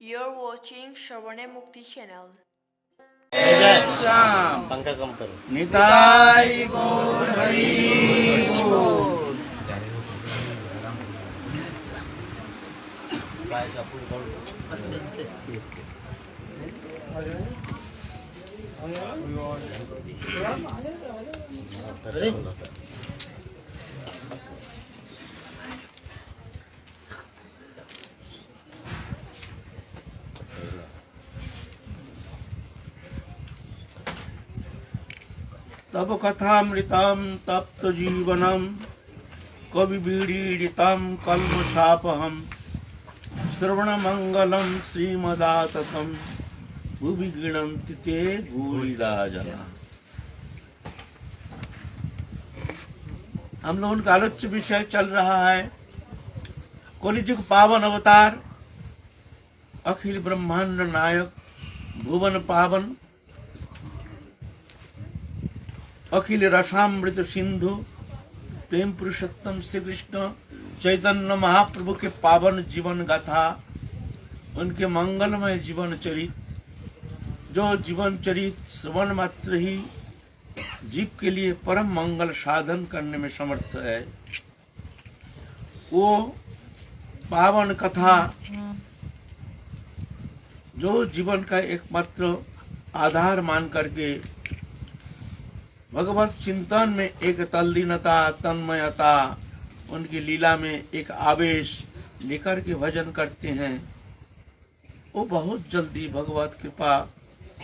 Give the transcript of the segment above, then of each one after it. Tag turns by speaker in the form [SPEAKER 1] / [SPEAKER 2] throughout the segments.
[SPEAKER 1] You're watching Shravane Mukti channel.
[SPEAKER 2] Shyam
[SPEAKER 3] पंखा कम करो।
[SPEAKER 2] निताई गौर हरि बोल। तब कथामृतम तप्त जीवनम कवि बीड़ीडितम कल्मषापहम श्रवण मंगलम श्रीमदाततम भुवि गृणन्ति ते भूरिदा जना। हम लोगों का आलोच्य विषय चल रहा है कलिजुग पावन अवतार अखिल ब्रह्मांड नायक भुवन पावन अखिल रसामृत सिंधु प्रेम पुरुषोत्तम श्री कृष्ण चैतन्य महाप्रभु के पावन जीवन गाथा, उनके मंगलमय जीवन चरित, जो जीवन चरित श्रवण मात्र ही जीव के लिए परम मंगल साधन करने में समर्थ है, वो पावन कथा जो जीवन का एकमात्र आधार मान करके भगवत चिंतन में एक तल्लीनता तन्मयता, उनकी लीला में एक आवेश लेकर के भजन करते हैं, वो बहुत जल्दी भगवत कृपा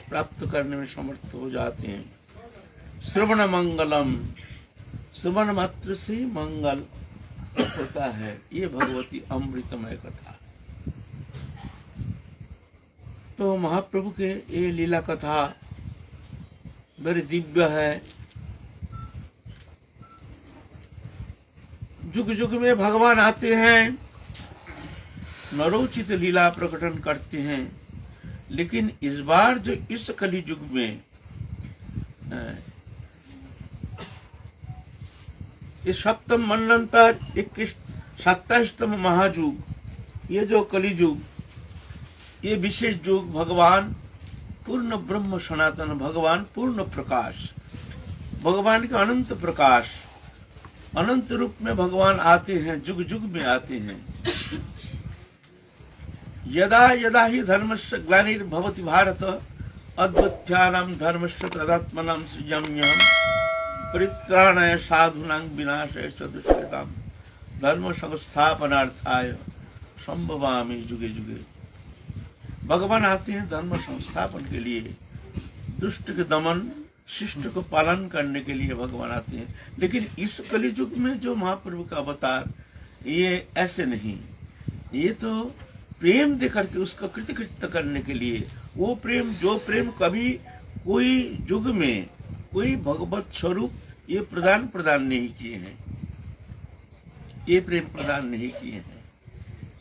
[SPEAKER 2] प्राप्त करने में समर्थ हो जाते हैं। श्रवण मंगलम, श्रवण मात्र से मंगल होता है, ये भगवती अमृतमय कथा। तो महाप्रभु के ये लीला कथा बड़ी दिव्य है। जुग जुग में भगवान आते हैं, नरोचित लीला प्रकटन करते हैं, लेकिन इस बार जो इस कली युग में इस सप्तम मनंतर 27तम महायुग, ये जो कली युग, ये विशेष युग भगवान पूर्ण ब्रह्म सनातन भगवान पूर्ण प्रकाश, भगवान के अनंत प्रकाश, अनंत रूप में भगवान आते हैं, जुग जुग में आते हैं। यदा यदा ही धर्मस्य ग्लानिर्भवति भारत अद्वैत्यानां धर्मस्य तदात्मनां सृजम्यहम् परित्राणाय साधूनां विनाशाय च दुष्कृतां धर्म संस्थापनार्थाय संभवामि जुगे जुगे। भगवान आते हैं धर्म संस्थापन के लिए, दुष्ट के दमन, शिष्ट को पालन करने के लिए भगवान आते हैं। लेकिन इस कलियुग में जो महाप्रभु का अवतार, ये ऐसे नहीं, ये तो प्रेम देकर के उसका कृतकृत्य करने के लिए, वो प्रेम जो प्रेम कभी कोई युग में कोई भगवत स्वरूप ये प्रदान नहीं किए हैं, ये प्रेम प्रदान नहीं किए हैं।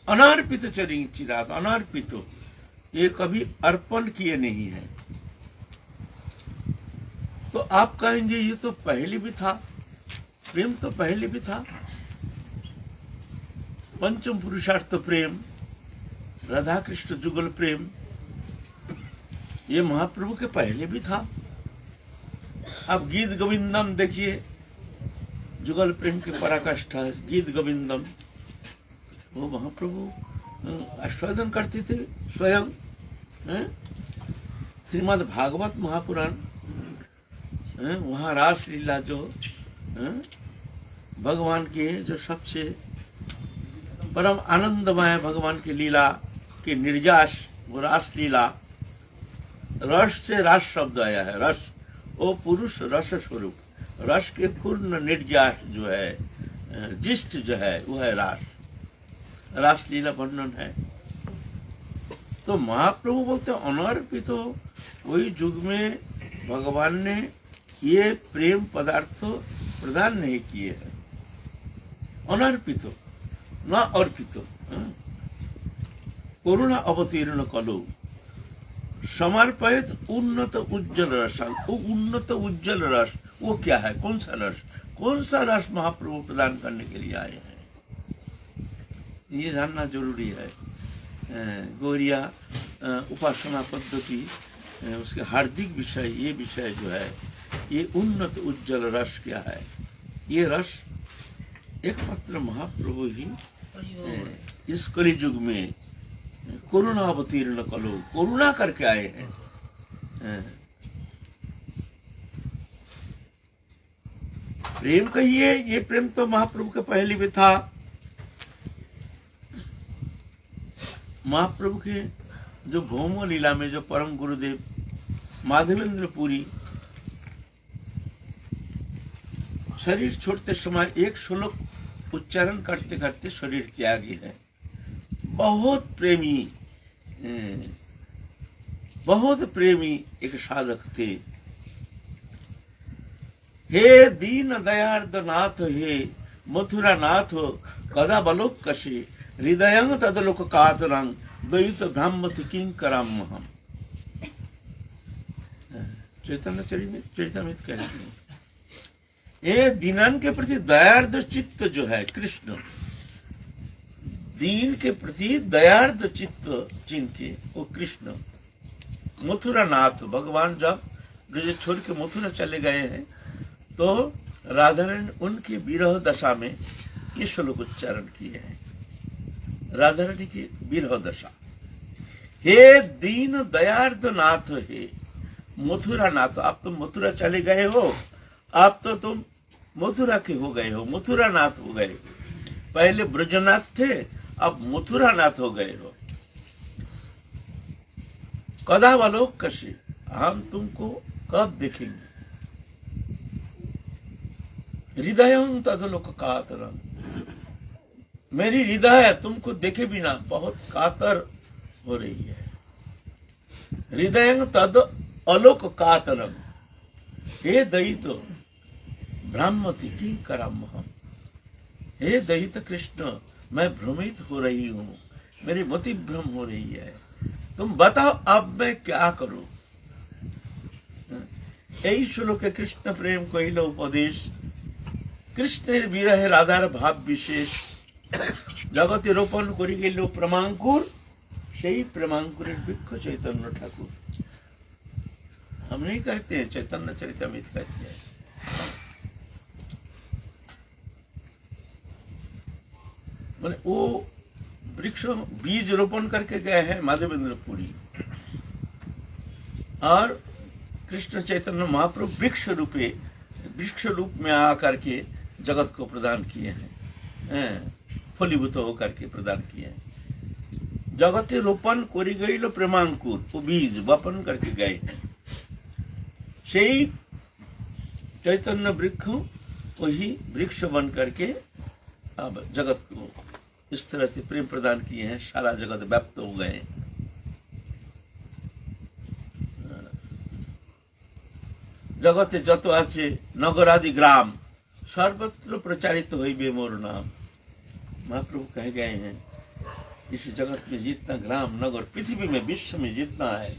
[SPEAKER 2] अनर्पित चरिंग चिराग, अनर्पित, ये कभी अर्पण किए नहीं है। तो आप कहेंगे ये तो पहले भी था, प्रेम तो पहले भी था। पंचम पुरुषार्थ प्रेम, राधा कृष्ण जुगल प्रेम, ये महाप्रभु के पहले भी था। आप गीत गोविंदम देखिए, जुगल प्रेम की पराकाष्ठा गीत गोविंदम, वो महाप्रभु आस्वादन करते थे स्वयं। श्रीमद् भागवत महापुराण, वहाँ रास लीला जो भगवान के जो सबसे परम आनंदमय भगवान की लीला के निर्यास, वो रास लीला, रस से रास शब्द आया है। रस, वो पुरुष रस स्वरूप, रस के पूर्ण निर्यास जो है, जिष्ट जो है, वो है रास, रास लीला वर्णन है। तो महाप्रभु बोलते अनर्पित, तो वही युग में भगवान ने ये प्रेम पदार्थ प्रदान नहीं किए हैं। अनर्पित न अर्पित, करुणा अवतीर्ण कलो समर्पित उन्नत उज्जवल रस। वो उन्नत उज्जवल रस, वो क्या है, कौन सा रस, कौन सा रस महाप्रभु प्रदान करने के लिए आए हैं, ये जानना जरूरी है। गौरिया उपासना पद्धति, उसके हार्दिक विषय, ये विषय जो है ये उन्नत उज्जवल रस क्या है? ये रस एकमात्र महाप्रभु ही इस कलियुग में करुणा अवतीर्ण कलो, करुणा करके आए हैं। प्रेम कहिए, ये प्रेम तो महाप्रभु के पहले भी था। महाप्रभु के जो भौमो लीला में जो परम गुरुदेव माधवेंद्र पुरी शरीर छोड़ते समय एक श्लोक उच्चारण करते करते शरीर त्यागी है। बहुत प्रेमी एक साधक थे। हे दीन दयार्द नाथ, हे मथुरा नाथ, कदा बलोक कशे हृदयं तदलोक कातरं द्वैत ब्राह्मति किंकरम हम। चैतन्य चरितमृत कहते हैं, ये दीनन के प्रति दयार्द चित्त जो है कृष्ण, दीन के प्रति दयार्द चित्त जिनके, वो कृष्ण मथुरा नाथ। भगवान जब ब्रज छोड़ के मथुरा चले गए हैं तो राधा रानी उनकी विरह दशा में ये श्लोक उच्चारण किए हैं। राधा रानी की विरह दशा, हे दीन दयार्द नाथ, हे मथुरा नाथ। आप तो मथुरा चले गए हो, आप तो तुम मथुरा के हो गए हो, मथुरा नाथ हो गए। पहले ब्रजनाथ थे, अब मथुरा नाथ हो गए हो। कदा वालोक कशे, हम तुमको कब देखेंगे? हृदयं तदलोक कातरं, मेरी हृदय तुमको देखे बिना बहुत कातर हो रही है। हृदयं तद अलोक कातरं, हे दयित ब्राह्मति किंकरम हम। हे दयित कृष्ण, मैं भ्रमित हो रही हूँ, मेरी मति भ्रम हो रही है, तुम बताओ अब मैं क्या करूं? यही श्लोक कृष्ण प्रेम कहिल उपदेश, कृष्णेर विरहे राधार भाव विशेष, जगते रोपण करि गेल प्रेमांकुर, সেই प्रेमांकुरेर वृक्ष चैतन्य ठाकुर। हम नहीं कहते हैं, चैतन्य चरितमृत कहते हैं। मैंने वो वृक्ष बीज रोपण करके गए हैं माधवेंद्र पुरी, और कृष्ण चैतन्य महाप्रभु वृक्ष रूप में आकर के जगत को प्रदान किए हैं, फलीभूत होकर के प्रदान किए हैं। जगते रोपण करी गई प्रेमांकुर, वो बीज वपन करके गए हैं। সেই चैतन्य वृक्ष वही वृक्ष बन करके अब जगत को इस तरह से प्रेम प्रदान किए हैं, सारा जगत व्याप्त हो गए। जगते যত আছে नगर आदि ग्राम, सर्वत्र प्रचारित হইবে मोर नाम। महाप्रभु कह गए हैं, इस जगत में जितना ग्राम नगर पृथ्वी में विश्व में जितना है,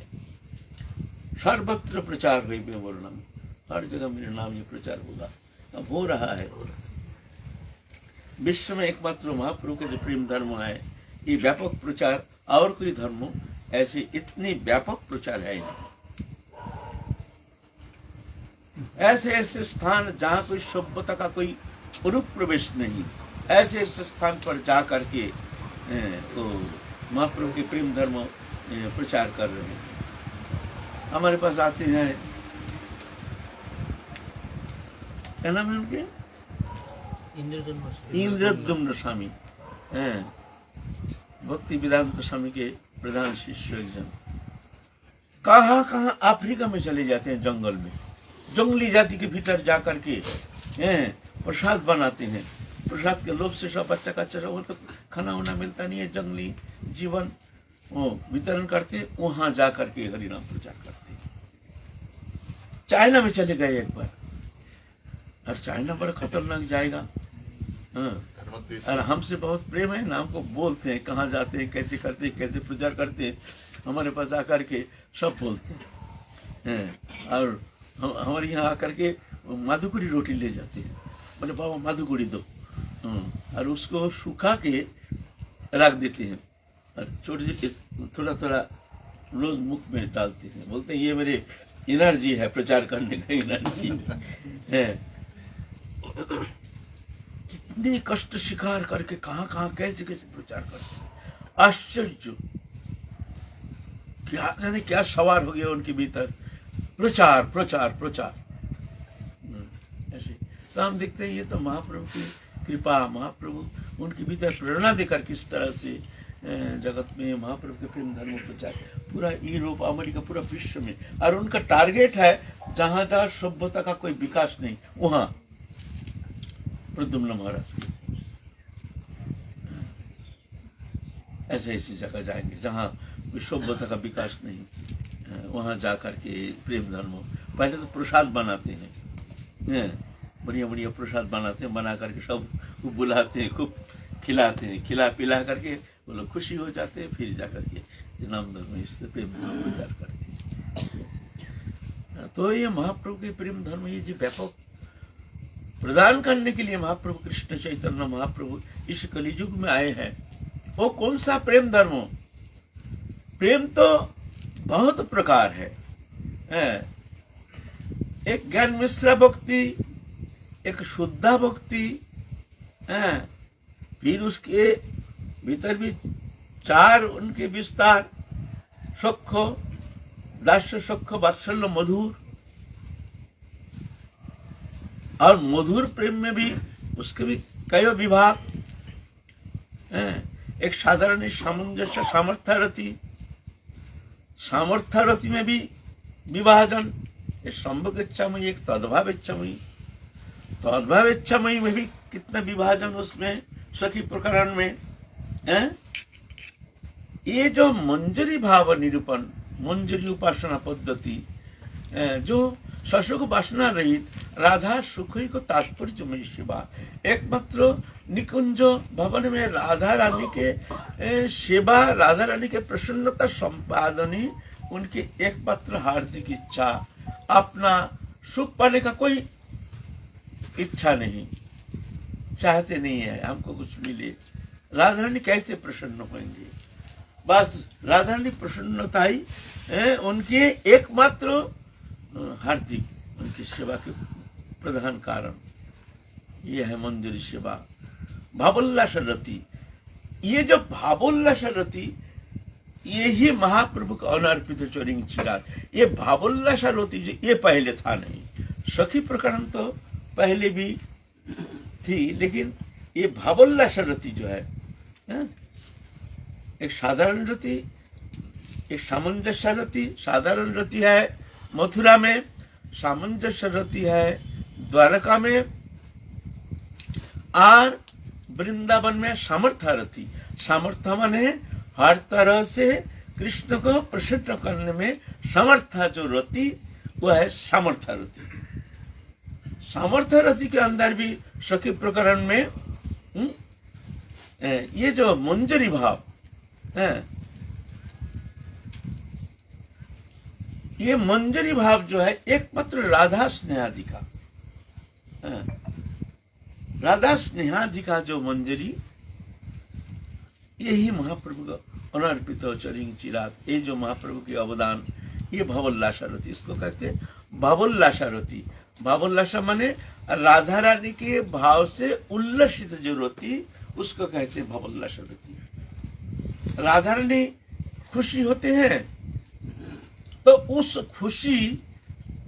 [SPEAKER 2] सर्वत्र प्रचार हइबे मोर नाम, हर जगह मेरे नाम ये प्रचार होगा। अब हो रहा है। विश्व में एकमात्र महाप्रभु के जो प्रेम धर्म है, ये व्यापक प्रचार, और कोई धर्म ऐसे इतनी व्यापक प्रचार है नहीं। ऐसे ऐसे स्थान जहाँ कोई सभ्यता का कोई अनुप्रवेश नहीं, ऐसे ऐसे स्थान पर जा करके तो महाप्रभु के प्रेम धर्म प्रचार कर रहे हैं। हमारे पास आते हैं, क्या नाम है उनके? इंद्रद्युम्न स्वामी, भक्ति वेदांत स्वामी के प्रधान शिष्य एक जन। कहाँ कहाँ अफ्रीका में चले जाते हैं, जंगल में, जंगली जाति के भीतर जा करके प्रसाद बनाते हैं। प्रसाद के लोभ से सब बच्चा कच्चा वो तो खाना वाना मिलता नहीं है, जंगली जीवन वो वितरण करते, वहां जा करके हरिनाम प्रचार करते। चाइना में चले गए एक बार, और चाइना बड़ा खतरनाक जाएगा, और हमसे बहुत प्रेम है ना, हमको बोलते हैं कहाँ जाते हैं, कैसे करते हैं, कैसे प्रचार करते हैं, हमारे पास आकर के सब बोलते हैं। और हमारे यहाँ आकर के माधुकुरी रोटी ले जाते हैं, बोले बाबा माधुकुरी दो, और उसको सुखा के रख देते हैं, और छोटे से थोड़ा थोड़ा रोज मुख में डालते हैं, बोलते हैं ये मेरे एनर्जी है, प्रचार करने का एनर्जी है। कितने कष्ट शिकार करके कहाँ कहाँ कैसे कैसे प्रचार करते हैं, आश्चर्य, क्या जाने क्या सवार हो गया उनके भीतर, प्रचार प्रचार प्रचार। ऐसे तो हम देखते हैं ये तो महाप्रभु की कृपा, महाप्रभु उनके भीतर प्रेरणा देकर किस तरह से जगत में महाप्रभु के प्रेम धर्म प्रचार पूरा यूरोप, अमेरिका, पूरा विश्व में। और उनका टारगेट है जहां जहां सभ्यता का कोई विकास नहीं, वहां प्रद्युम्न महाराज के ऐसे ऐसी जगह जाएंगे जहां सभ्यता का विकास नहीं, वहां जाकर के प्रेम धर्म। पहले तो प्रसाद बनाते हैं, बढ़िया बढ़िया प्रसाद बनाते हैं, बना करके सब को बुलाते हैं, खूब खिलाते हैं, खिला पिला करके वो लोग खुशी हो जाते हैं, फिर जाकर के नाम धर्म इससे प्रेम धर्म प्रचार करते हैं। तो ये महाप्रभु के प्रेम धर्म ये जो व्यापक प्रदान करने के लिए महाप्रभु कृष्ण चैतन्य महाप्रभु इस कलियुग में आए हैं। वो कौन सा प्रेम धर्म हो? प्रेम तो बहुत प्रकार है। एक ज्ञान मिश्रा भक्ति, एक शुद्धा भक्ति, फिर उसके भीतर भी चार उनके विस्तार, सख्य, दास्य, सख्य, वात्सल्य, मधुर। और मधुर प्रेम में भी उसके भी कई विभाग। एक साधारण सामंजस्य, सामर्थ्यरति, सामर्थ्यरति में भी विभाजन, एक संभोग इच्छामयी, एक तद्भाव इच्छामयी। तद्भाव इच्छामयी में भी कितना विभाजन उसमें, सखी प्रकरण में। ये जो मंजरी भाव निरूपण, मंजरी उपासना पद्धति, जो सशुक वासना रहित राधा सुखी को तात्पर्य सेवा, एकमात्र निकुंज भवन में राधा रानी के सेवा, राधा रानी के प्रसन्नता संपादनी उनकी एकमात्र हार्दिक इच्छा। अपना सुख पाने का कोई इच्छा नहीं, चाहते नहीं है हमको कुछ मिले। राधा रानी कैसे प्रसन्न होंगे? बस राधा रानी प्रसन्नता ही उनकी एकमात्र हार्दिक, उनकी सेवा के प्रधान कारण ये है मंजरी सेवा। भावोल्लास रति, ये जो भावोल्लास रति ये ही महाप्रभु का अनर्पित चोरिंग चिराग। ये भावोल्लास रति ये पहले था नहीं, सखी प्रकरण तो पहले भी थी, लेकिन ये भावोल्लास रति जो है, एक साधारण रति, एक सामंजस्य रति। साधारण रति है मथुरा में, सामंजस्य रति है द्वारका में, और वृंदावन में सामर्थ्य रति। सामर्थ्य माने हर तरह से कृष्ण को प्रसन्न करने में सामर्थ्य जो रति वो है सामर्थ्य रति। सामर्थ्य रति के अंदर भी सखी प्रकरण में ये जो मंजरी भाव है, ये मंजरी भाव जो है एकमात्र राधा स्नेहाधिका, राधा स्नेहाधिका जो मंजरी, यही महाप्रभु का अनर्पित चरिंग चिराग। ये जो महाप्रभु के अवदान, ये भावोल्लास रति, इसको कहते हैं भावोल्लास रति। भावोल्लास माने राधा रानी के भाव से उल्लसित जो रति, उसको कहते हैं भावोल्लास रति। राधा रानी खुशी होते हैं तो उस खुशी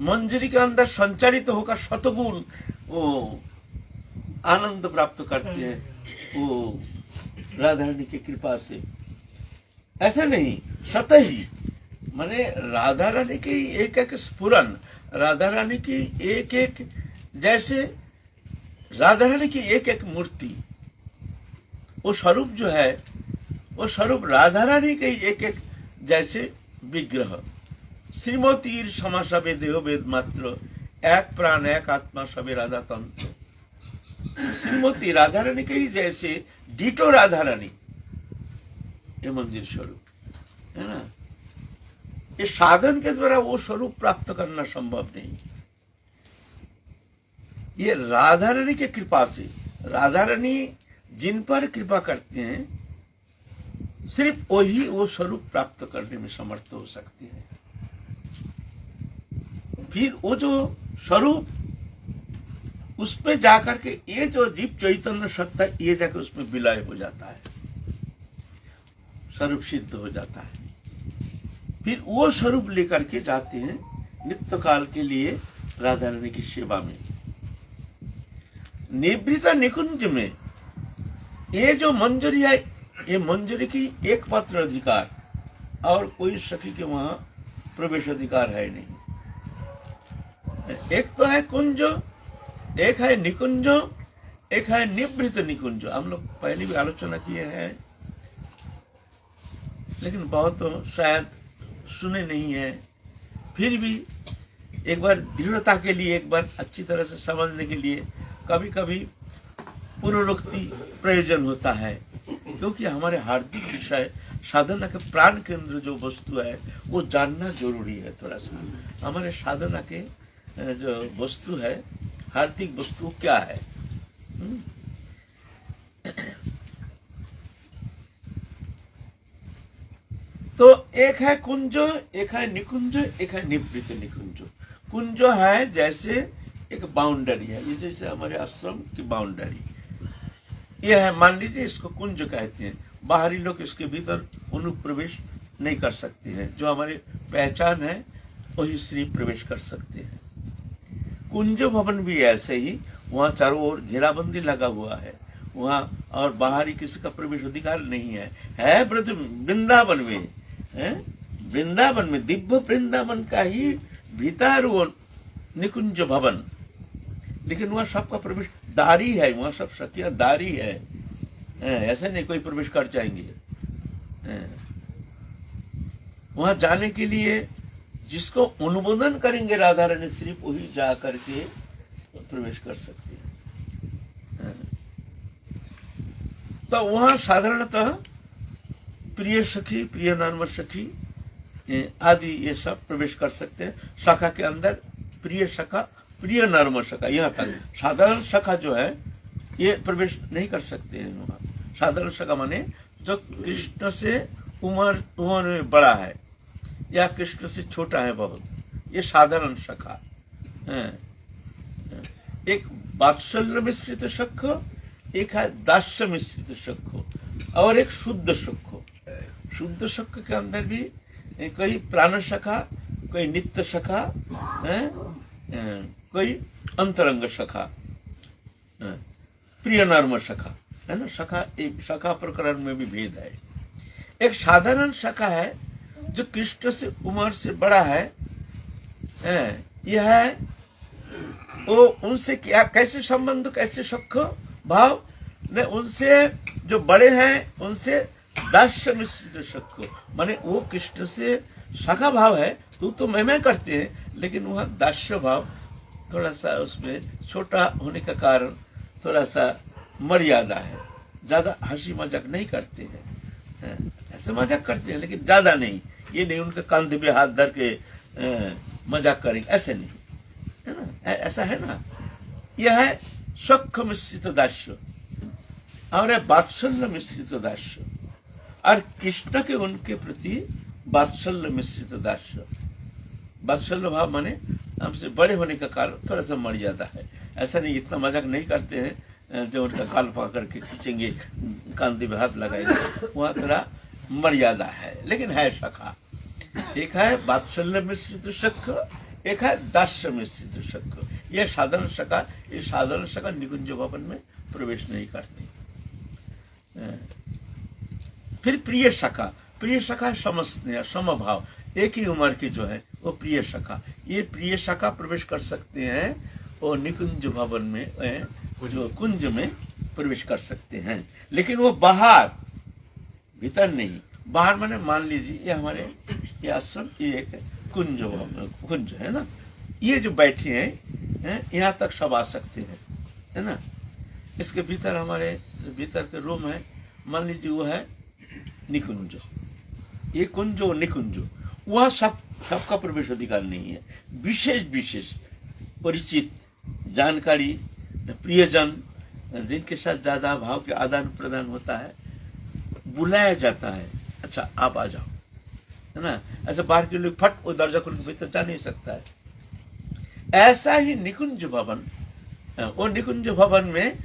[SPEAKER 2] मंजरी के अंदर संचारित होकर शतगुण वो आनंद प्राप्त करते हैं, वो राधा रानी की कृपा से। ऐसा नहीं, सत ही माने राधा रानी की एक एक स्फुरन, राधा रानी की एक एक, जैसे राधा रानी की एक एक मूर्ति, वो स्वरूप जो है वो स्वरूप राधा रानी के एक एक जैसे विग्रह। श्रीमतीर समा सबे देह वेद मात्र, एक प्राण एक आत्मा सबे राधा तंत्र। श्रीमती राधा रानी के ही जैसे डिटो राधा रानी, ये मंदिर स्वरूप है ना। इस साधन के द्वारा वो स्वरूप प्राप्त करना संभव नहीं, ये राधा रानी की कृपा से। राधा रानी जिन पर कृपा करते हैं सिर्फ वही वो स्वरूप प्राप्त करने में समर्थ हो सकती है। फिर वो जो स्वरूप उस पे जाकर के ये जो जीव चैतन्य सत्ता ये जाकर उसमें विलय हो जाता है, स्वरूप सिद्ध हो जाता है। फिर वो स्वरूप लेकर के जाते हैं नित्य काल के लिए राधा रानी की सेवा में। निवृत्त निकुंज में ये जो मंजूरी है, ये मंजूरी की एकमात्र अधिकार, और कोई सखी के वहां प्रवेश अधिकार है नहीं। एक तो है कुंज, एक है निकुंज, एक है निवृत्त निकुंज। हम लोग पहले भी आलोचना किए हैं, लेकिन बहुत तो शायद सुने नहीं है। फिर भी एक बार दृढ़ता के लिए, एक बार अच्छी तरह से समझने के लिए कभी कभी पुनरुक्ति प्रयोजन होता है, क्योंकि हमारे हार्दिक विषय साधना के प्राण केंद्र जो वस्तु है वो जानना जरूरी है। थोड़ा सा हमारे साधना के जो वस्तु है, हार्दिक वस्तु क्या है। तो एक है कुंज, एक है निकुंज, एक है निवृत्त निकुंज। कुंज है जैसे एक बाउंड्री है, ये जैसे हमारे आश्रम की बाउंड्री ये है, मान लीजिए इसको कुंज कहते हैं। बाहरी लोग इसके भीतर अनुप्रवेश नहीं कर सकते हैं, जो हमारी पहचान है वही श्री प्रवेश कर सकते हैं। कुंज भवन भी ऐसे ही, वहाँ चारों ओर घेराबंदी लगा हुआ है वहाँ, और बाहरी किसी का प्रवेश अधिकार नहीं है ब्रज वृंदावन में, है वृंदावन में, दिव्य वृंदावन का ही भीतर वो निकुंज भवन। लेकिन वहाँ सबका प्रवेश दारी है, वहाँ सब सखियां दारी है, ऐसे नहीं कोई प्रवेश कर जाएंगे। वहाँ जाने के लिए जिसको अनुमोदन करेंगे राधा रानी सिर्फ वही जा करके प्रवेश कर सकते हैं। तो वहाँ साधारणतः प्रिय सखी, प्रिय नर्म सखी आदि ये सब प्रवेश कर सकते हैं। शाखा के अंदर प्रिय सखा, प्रिय नर्म सखा, यहाँ तक। साधारण सखा जो है ये प्रवेश नहीं कर सकते हैं वहाँ। साधारण सखा माने जो कृष्ण से उम्र में बड़ा है या कृष्ण से छोटा है बहुत, ये साधारण सखा। एक वात्सल्य मिश्रित सख, एक है दास्य मिश्रित सख, और एक शुद्ध सख। शुद्ध सख के अंदर भी कोई प्राण सखा, कोई नित्य सखा, कोई अंतरंग सखा, प्रिय नर्म सखा, है ना। सखा, एक सखा प्रकरण में भी भेद है। एक साधारण सखा है जो कृष्ण से उम्र से बड़ा है, यह है वो उनसे क्या, कैसे संबंध, कैसे सख भाव ने, उनसे जो बड़े हैं उनसे दास्य मिश्रित सख, माने वो कृष्ण से सखा भाव है, तो मैं करते हैं, लेकिन वह दास्य भाव थोड़ा सा उसमें छोटा होने का कारण थोड़ा सा मर्यादा है। ज्यादा हंसी मजाक नहीं करते हैं, ऐसे मजाक करते हैं लेकिन ज्यादा नहीं। ये नहीं उनके कंधे पे हाथ धर के मजाक करेंगे, ऐसे नहीं, है ना। ऐसा है ना। यह है सख मिश्रित दास्य और है वात्सल्य मिश्रित दास्य, और कृष्ण के उनके प्रति वात्सल्य मिश्रित दास्य। वात्सल्य भाव माने हमसे बड़े होने का कारण थोड़ा सा मर्यादा है। ऐसा नहीं, इतना मजाक नहीं करते हैं जो उनका गाल पकड़ के खींचेंगे, कांधे पे हाथ लगाएंगे, वहाँ थोड़ा मर्यादा है, लेकिन है सखा। एक है वात्सल्य मिश्रित सख, एक है दास्य मिश्रित सख। यह साधारण सखा, ये साधारण सखा निकुंज भवन में प्रवेश नहीं करती। फिर प्रिय सखा, प्रिय सखा समस्नेह, समभाव, एक ही उम्र के जो है वो प्रिय सखा। ये प्रिय सखा प्रवेश कर सकते हैं और निकुंज भवन में, जो कुंज में प्रवेश कर सकते हैं, लेकिन वो बाहर, भीतर नहीं। बाहर माने मान लीजिए ये हमारे ये आश्रम, ये एक कुंज है ना, ये जो बैठे हैं यहाँ तक सब आ सकते हैं, है ना। इसके भीतर हमारे भीतर के रूम है, मान लीजिए वो है निकुंज, ये कुंज और निकुंज, वह सबका प्रवेश अधिकार नहीं है। विशेष विशेष परिचित, जानकारी, प्रियजन, जिनके साथ ज्यादा भाव के आदान प्रदान होता है, बुलाया जाता है, अच्छा आप आ जाओ, है ना। ऐसे बाहर के लोग फट वो दरवाजा खोल के भीतर जा नहीं सकता है। ऐसा ही निकुंज भवन, वो निकुंज भवन में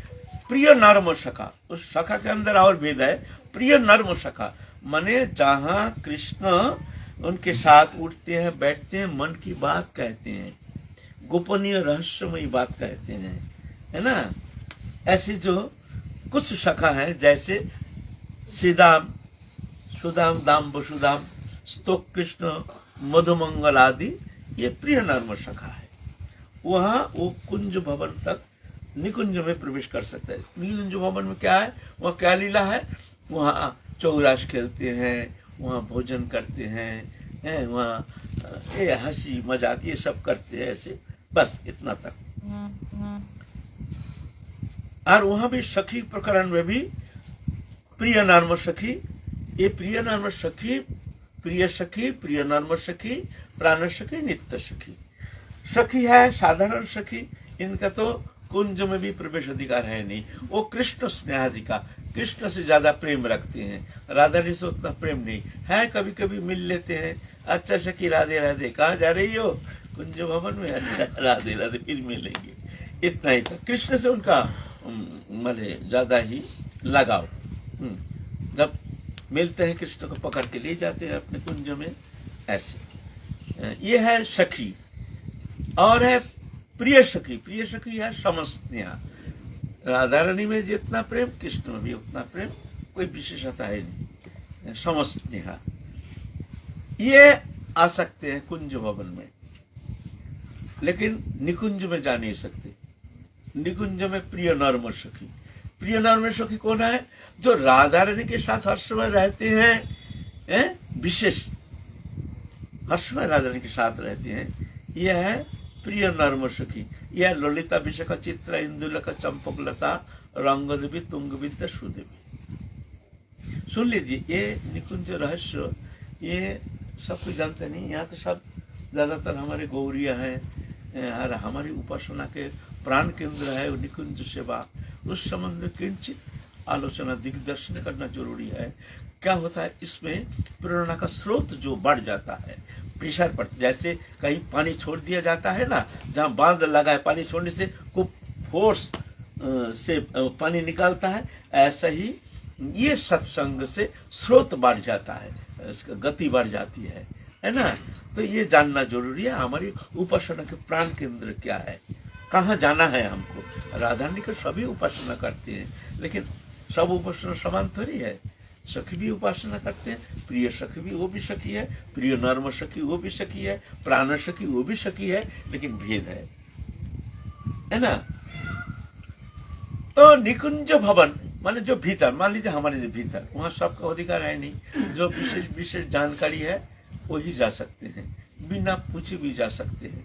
[SPEAKER 2] प्रिय नर्म सखा, उस सखा के अंदर और भेद है। प्रिय नर्म सखा माने जहां कृष्ण उनके साथ उठते हैं, बैठते हैं, मन की बात कहते हैं, गोपनीय रहस्यमयी बात कहते हैं, है ना। ऐसे जो कुछ सखा है जैसे श्रीदाम, सुदाम, दाम, वसुदाम, स्तोक कृष्ण, मधुमंगल आदि, ये प्रिय नर्म सखा है। वहां वो कुंज भवन तक निकुंज में प्रवेश कर सकता है। निकुंज भवन में क्या है, वहाँ क्या लीला है, वहाँ चौरास खेलते हैं, वहाँ भोजन करते हैं, वहाँ ये हंसी मजाक ये सब करते हैं, ऐसे बस इतना तक। और वहां भी सखी प्रकरण में भी प्रिय नर्म सखी, ये प्रिय नर्म सखी, प्रिय सखी, प्रिय नर्म सखी, प्राण सखी, नित्य सखी। सखी है साधारण सखी, इनका तो कुंज में भी प्रवेश अधिकार है नहीं। वो कृष्ण स्नेहाधिका, कृष्ण से ज्यादा प्रेम रखते हैं, राधा जी से उतना प्रेम नहीं है। कभी कभी मिल लेते हैं, अच्छा सखी राधे राधे, कहाँ जा रही हो, कुंज भवन में, अच्छा राधे राधे, फिर मिलेंगे, इतना ही था। कृष्ण से उनका माने ज्यादा ही लगाव। जब मिलते हैं कृष्ण को पकड़ के ले जाते हैं अपने कुंज में, ऐसे। ये है सखी। और है प्रिय सखी, प्रिय सखी है समस्या। राधा रानी में जितना प्रेम कृष्ण में भी उतना प्रेम, कोई विशेषता है नहीं, समस्या। ये आ सकते हैं कुंज भवन में, लेकिन निकुंज में जा नहीं सकते। निकुंज में प्रिय नर्म सखी, प्रिय नर्म सखी कौन है, जो राधा रानी के साथ हर समय रहते हैं, विशेष हर समय राधा रानी के साथ रहते हैं। यह है प्रिय नर्म सखी। यह ललिता विशाखा चित्रा इंदुलका चंपक लता रंग देवी तुंग विद्या सुदेवी। सुन लीजिए, ये निकुंज रहस्य ये सब कुछ जानते नहीं। यहाँ तो सब ज्यादातर हमारे गौरिया हैं, और हमारी उपासना के प्राण केंद्र है निकुंज सेवा। उस संबंध में किंचित आलोचना दिग्दर्शन करना जरूरी है। क्या होता है, इसमें प्रेरणा का स्रोत जो बढ़ जाता है, प्रेशर पड़ता, जैसे कहीं पानी छोड़ दिया जाता है ना, जहाँ बांध लगा है, पानी छोड़ने से खूब फोर्स से पानी निकालता है, ऐसा ही ये सत्संग से स्रोत बढ़ जाता है, इसका गति बढ़ जाती है ना। तो ये जानना जरूरी है, हमारी उपासना के प्राण केंद्र क्या है, कहाँ जाना है हमको। राधा रानी को सभी उपासना करते हैं, लेकिन सब उपासना समान थोड़ी है। सखी भी उपासना करते हैं, प्रिय सखी भी, वो भी सखी है, प्रिय नर्म सखी वो भी सखी है, प्राण सखी वो भी सखी है, लेकिन भेद है ना। तो निकुंज भवन माने जो भीतर, मान लीजिए हमारे जो भीतर, वहां सबका अधिकार है नहीं। जो विशेष विशेष जानकारी है वही जा सकते हैं, बिना पूछे भी जा सकते हैं।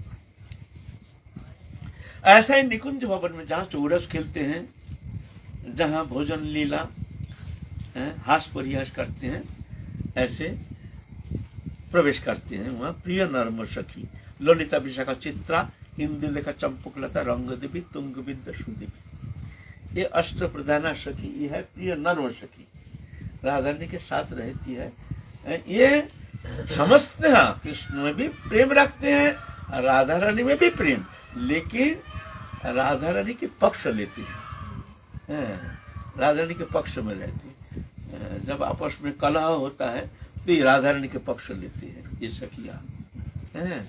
[SPEAKER 2] ऐसा ही निकुंज भवन में जहाँ चौरस खेलते हैं, जहाँ भोजन लीला हास परिहास करते हैं, ऐसे प्रवेश करते हैं। वहाँ प्रिय नर्म सखी ललिता विशाखा चित्रा इंदुलेखा चंपक लता रंग देवी तुंग विद्या सुदेवी। ये अष्ट प्रधाना सखी, ये है प्रिय नर्म सखी, राधा रानी के साथ रहती है। ये समझते हैं कृष्ण में भी प्रेम रखते हैं, राधा रानी में भी प्रेम, लेकिन राधा रानी के पक्ष लेती है, राधा रानी के पक्ष में रहती है। जब आपस में कलह होता है तो ये राधा रानी के पक्ष लेती है, ये सखिया हैं।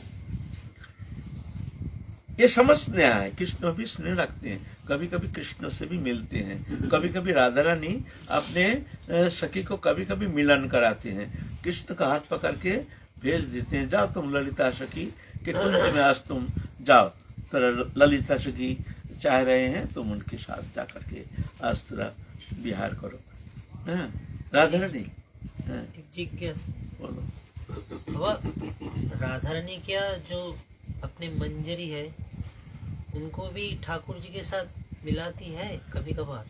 [SPEAKER 2] ये समझ स्नेह है, कृष्ण भी स्नेह रखते हैं, कभी कभी कृष्ण से भी मिलते हैं, कभी कभी राधा रानी अपने सखी को कभी कभी मिलन कराते हैं, कृष्ण का हाथ पकड़ के भेज देते हैं, जाओ तुम ललिता सखी के कुंज में आज तुम जाओ, तो ललिता सखी चाह रहे हैं तुम उनके साथ जाकर के आज थोड़ा विहार करो। राधा रानी
[SPEAKER 3] जिज्ञासा
[SPEAKER 2] बोलो।
[SPEAKER 3] वह राधा रानी क्या जो अपने मंजरी है उनको भी ठाकुर जी के साथ मिलाती है कभी कभार?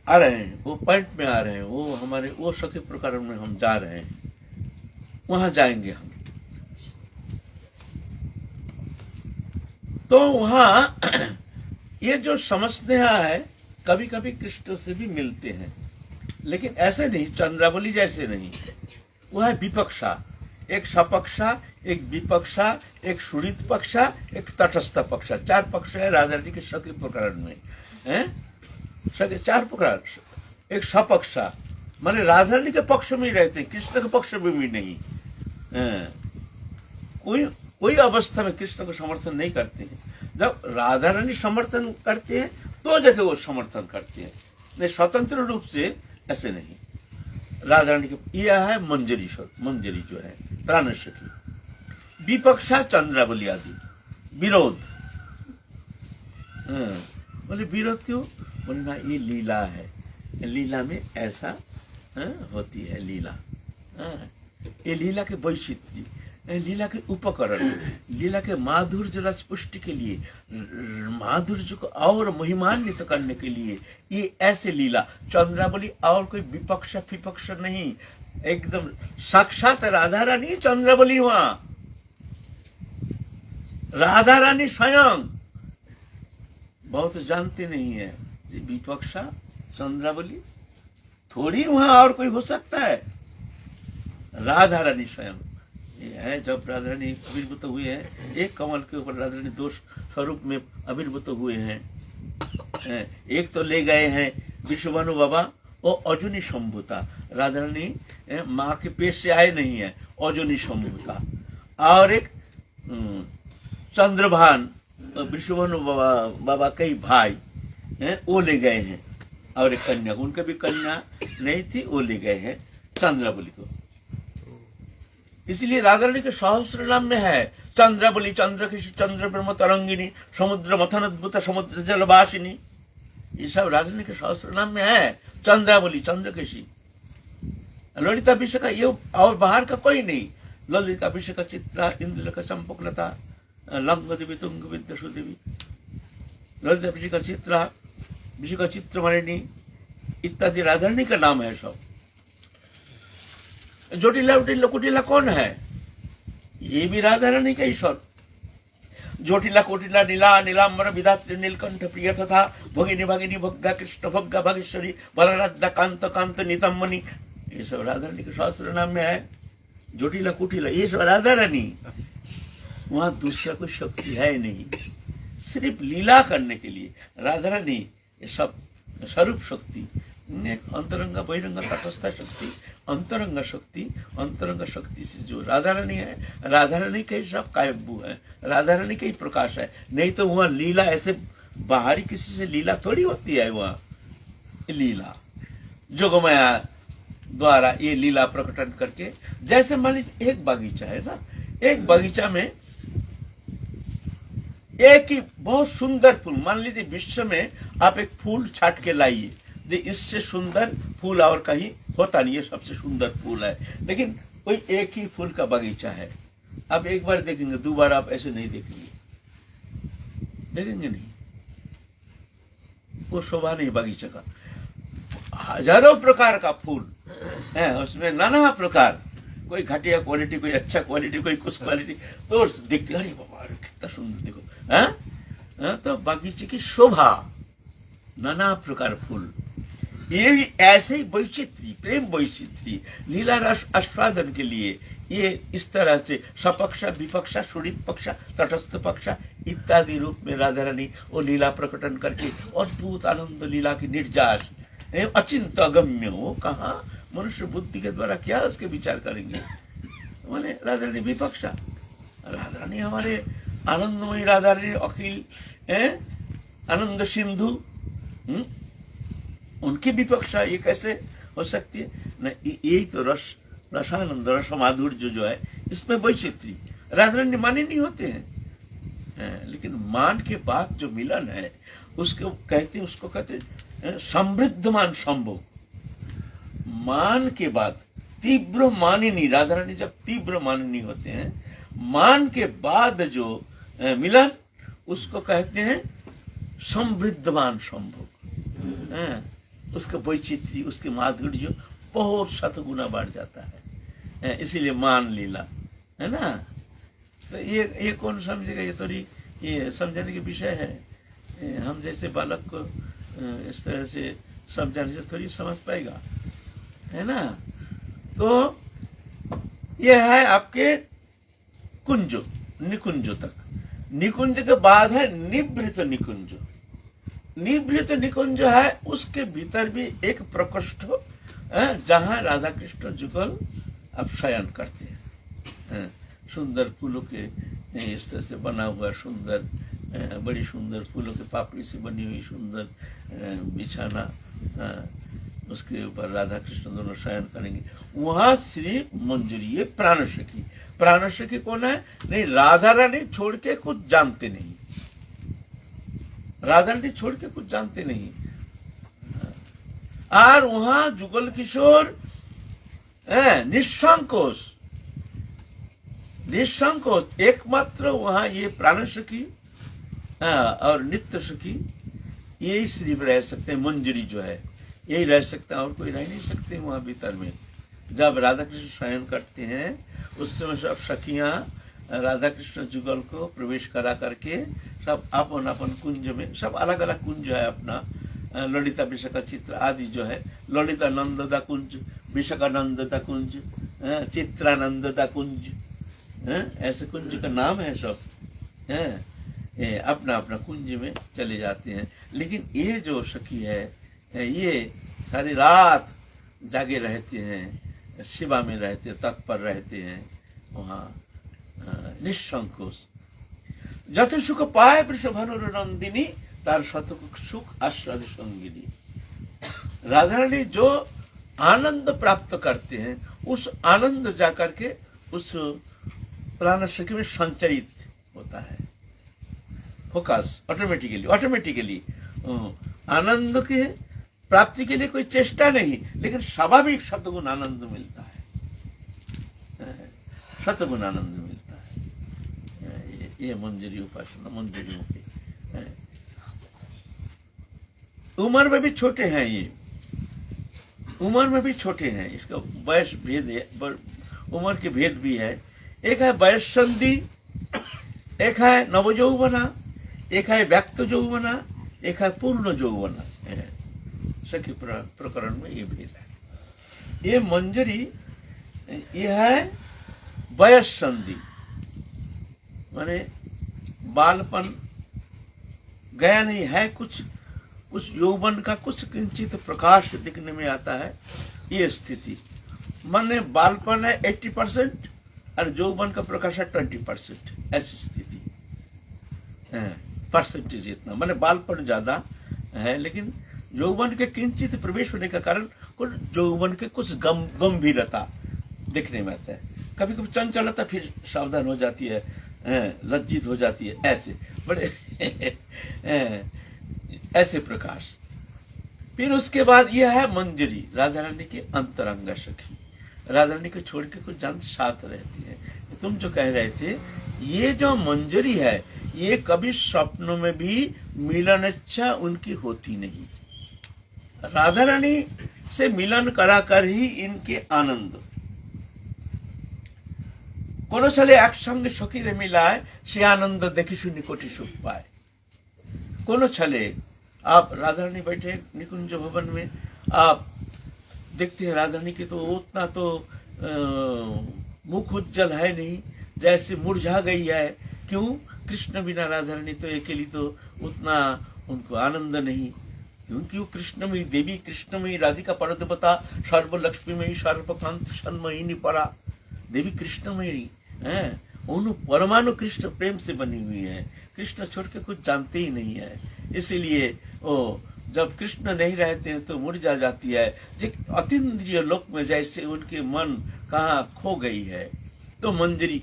[SPEAKER 2] आ रहे हैं, वो पॉइंट में आ रहे हैं, वो हमारे वो सखी प्रकरण में हम जा रहे हैं, वहां जाएंगे हम। तो वहां ये जो समस्या है, कभी कभी कृष्ण से भी मिलते हैं, लेकिन ऐसे नहीं, चंद्रावली जैसे नहीं। वो है विपक्षा, एक सपक्षा, एक विपक्षा, एक सुरित पक्षा, एक तटस्थ पक्षा। 4 पक्ष है राधा रानी के सखी प्रकरण में, हैं? सके 4 प्रकार। एक सपक्षा माने राधा रानी के पक्ष में ही रहते हैं, कृष्ण के पक्ष में भी नहीं। कोई अवस्था में कृष्ण को समर्थन नहीं करते हैं। जब राधा रानी समर्थन करते हैं तो जगह वो समर्थन करते हैं, नहीं स्वतंत्र रूप से ऐसे नहीं। राधा रानी के यह है मंजरीश्वर, मंजरी जो है प्राण सखी। विपक्षा चंद्रावली आदि विरोध। बोले विरोध क्यों? बोले ना ये लीला है, लीला में ऐसा होती है लीला। ये लीला के वैचित्र्य, लीला के उपकरण, लीला के माधुर्य रस पुष्टि के लिए, माधुर्य को और महिमान्वित करने के लिए ये ऐसे लीला। चंद्रावली और कोई विपक्ष विपक्ष नहीं, एकदम साक्षात राधा रानी चंद्रावली। वहां राधा रानी स्वयं। बहुत जानते नहीं है विपक्षा चंद्रावली थोड़ी वहां और कोई हो सकता है। राधा रानी स्वयं है। जब राधा रानी आविर्भूत हुए हैं, एक कमल के ऊपर राधा रानी 2 स्वरूप में आविर्भूत हुए हैं। एक तो ले गए हैं विश्वभानु बाबा और अजूनी शंभुता। राधा रानी माँ के पेट से आए नहीं है, अजूनी शंभुता। और एक चंद्रभान विश्वभानु बाबा के भाई वो ले गए हैं। और एक कन्या, उनके भी कन्या नहीं थी, वो ले गए हैं चंद्रावली को। इसलिए राधा रानी के सहस्र नाम में है चंद्रावली, चंद्रकेशी, चंद्र ब्रह्म तरंगिनी, समुद्र मथनोद्भूत, समुद्र जलवासिनी। ये सब राधा रानी के सहस्र नाम में है। चंद्रावली, चंद्रकेशी, ललिता अभिषेक, ये और बाहर का कोई नहीं। ललिता अभिषेक चित्रा, इंद्रलका चंपकलता, लंग देवी, तुंग विद्या सुदेवी, ललिता अभिषेक चित्रा, अभिषेक चित्रमालिनी इत्यादि राधा रानी का नाम है सब। जोटिला उटिला कुटिला कौन है? ये भी राधा रानी का ईश्वर। जोटिला कोटिला नीला नीलांबर विधात्री नीलकंठ प्रिय तथा भगिनी भगिनी भग्गा कृष्ण भग्गा भागेश्वरी बलराधा कांत कांत नीतमणि, ये सब राधा रानी के सहस्त्र नाम में है। जोटिला कुटिला ये सब राधा रानी। वहां दूसरा कोई शक्ति है नहीं, सिर्फ लीला करने के लिए राधा रानी ये सब स्वरूप शक्ति। अंतरंग बहिरंग तटस्थ शक्ति, अंतरंग शक्ति, अंतरंग शक्ति से जो राधा रानी है, राधा रानी के सब कायबू है, राधा रानी का ही प्रकाश है। नहीं तो वहाँ लीला ऐसे बाहरी किसी से लीला थोड़ी होती है। वहाँ लीला जोगमाया द्वारा ये लीला प्रकटन करके, जैसे मान लीजिए एक बगीचा है ना, एक बगीचा में एक ही बहुत सुंदर फूल, मान लीजिए विश्व में आप एक फूल छाट के लाइए, जो इससे सुंदर फूल और कहीं होता नहीं, ये सबसे सुंदर फूल है। लेकिन कोई एक ही फूल का बगीचा है, आप एक बार देखेंगे, दोबारा आप ऐसे नहीं देखेंगे, देखेंगे नहीं, वो शोभा नहीं बगीचे का। हजारों प्रकार का फूल है उसमें, नाना प्रकार, कोई घटिया क्वालिटी, कोई अच्छा क्वालिटी, कोई कुछ क्वालिटी, तो देखते अरे बाबा कितना सुंदर देखो। तो बगीचे की शोभा, नाना प्रकार फूल, ये भी ऐसे ही वैचित्री, प्रेम वैचित्री, लीला रस आस्वादन के लिए ये इस तरह से सपक्षा, विपक्षा, सुरित पक्षा, तटस्थ पक्षा इत्यादि रूप में राधा रानी वो लीला प्रकटन करके अद्भुत आनंद लीला की निर्जास अचिंत अगम्य हो, कहा मनुष्य बुद्धि के द्वारा क्या उसके विचार करेंगे। माने राधा रानी विपक्षा, राधा रानी हमारे आनंदमयी, राधा रानी अखिल आनंद सिंधु, उनकी विपक्षा ये कैसे हो सकती है? न यही तो रसानंद, रस माधुर्य जो है, इसमें वैचित्री राधा रानी माने नहीं होते हैं। लेकिन मान के बाद जो मिलन है उसको कहते हैं, उसको कहते हैं समृद्धमान संभोग। मान के बाद तीव्र मानिनी, राधा रानी जब तीव्र मानिनी होते हैं, मान के बाद जो मिलन उसको कहते हैं समृद्धमान संभोग। उसका वैचित्री, उसके माधुर्य बहुत शतगुना बढ़ जाता है। इसीलिए मान लीला है ना। तो ये कौन समझेगा? ये थोड़ी ये समझाने के विषय है। हम जैसे बालक को इस तरह से समझाने से थोड़ी समझ पाएगा। है ना। तो ये है आपके कुंज, निकुंज तक। निकुंज के बाद है निभृत निकुंज। निभृत निकुंज है, उसके भीतर भी एक प्रकोष्ठ जहां राधा कृष्ण जुगल अब शयन करते हैं। सुंदर फूलों के इस तरह से बना हुआ सुंदर, बड़ी सुंदर फूलों के पापड़ी से बनी हुई सुंदर बिछाना, उसके ऊपर राधा कृष्ण दोनों शयन करेंगे। वहां श्री मंजरी, ये प्राणसखी। प्राणसखी कौन है? नहीं, राधा रानी छोड़ के कुछ जानते नहीं, राधा रानी छोड़ के कुछ जानते नहीं। और वहां जुगल किशोर निसंकोच, निसंकोच एकमात्र वहां ये प्राणसखी और नित्य सखी यही सिर्फ रह सकते हैं। मंजरी जो है यही रह सकता है, और कोई रह नहीं सकते वहां भीतर में। जब राधा कृष्ण शयन करते हैं उस समय सब सखियां राधा कृष्ण जुगल को प्रवेश करा करके सब अपन अपन कुंज में, सब अलग अलग कुंज है अपना, ललिता विशाखा चित्र आदि जो है, ललिता नंददा कुंज, विशाखानंददा कुंज, चित्रानंददा कुंज, ऐसे कुंज का नाम है सब, अपना अपना कुंज में चले जाते हैं। लेकिन ये जो सखी है ये सारी रात जागे रहते हैं, शिवा में रहते हैं, तत्पर रहते हैं वहाँ निसंकोच। যত সুখ পায় বৃষভানুর নন্দিনী তার শত সুখ आस्वाद संगिनी। राधा रानी जो आनंद प्राप्त करते हैं उस आनंद जाकर के उस प्राण सखी में संचरित होता है, फोकस ऑटोमेटिकली आनंद के प्राप्ति के लिए कोई चेष्टा नहीं, लेकिन स्वाभाविक शतगुण आनंद मिलता है, शतगुण आनंद मिलता है। ये मंजरी उपासना, मंजरी मुखी। उम्र में भी छोटे हैं, ये उम्र में भी छोटे हैं, इसका वयस भेद है, उम्र के भेद भी है। एक है वयस संधि, एक है नवयौवना, एक है व्यक्त यौवना, एक है पूर्ण यौवना। सखी प्रकरण में ये भेद है। ये मंजरी ये है वयस संधि, माने बालपन गया नहीं है, कुछ उस यौवन का कुछ किंचित प्रकाश दिखने में आता है, ये स्थिति। माने बालपन है 80% और यौवन का प्रकाश है 20%, ऐसी स्थिति परसेंटेज इतना, माने बालपन ज्यादा है लेकिन यौवन के किंचित प्रवेश होने का कारण यौवन के कुछ गंभीरता दिखने में आता है। कभी कभी चंचलता फिर सावधान हो जाती है, लज्जित हो जाती है, ऐसे बड़े ऐसे प्रकाश। फिर उसके बाद यह है मंजरी, राधा रानी की अंतरंगा सखी। राधा रानी को छोड़ के कुछ जानते साथ रहती है। तुम जो कह रहे थे, ये जो मंजरी है ये कभी स्वप्नों में भी मिलन इच्छा उनकी होती नहीं। राधा रानी से मिलन कराकर ही इनके आनंद। कोनो छले एक संगे सखीरे मिलाय से आनंद देखी सुनी कोटि सुख पाए। कोनो छले आप राधा रानी बैठे निकुंज भवन में, आप देखते हैं राधा रानी की तो उतना तो मुख उज्जवल है नहीं, जैसे मुरझा गई है। क्यों? कृष्ण बिना राधा रानी तो अकेली तो उतना उनको आनंद नहीं। क्योंकि वो कृष्णमयी देवी, कृष्णमयी राधिका परदेवता, सर्वलक्ष्मीमयी सर्वकांत सन्मयिनी परा देवी कृष्णमयी है। उन परमाणु कृष्ण प्रेम से बनी हुई है, कृष्ण छोड़ के कुछ जानते ही नहीं है। इसीलिए वो जब कृष्ण नहीं रहते हैं तो मुरझा जाती है। अतीन्द्रिय लोक में जैसे उनके मन कहाँ खो गई है, तो मंजरी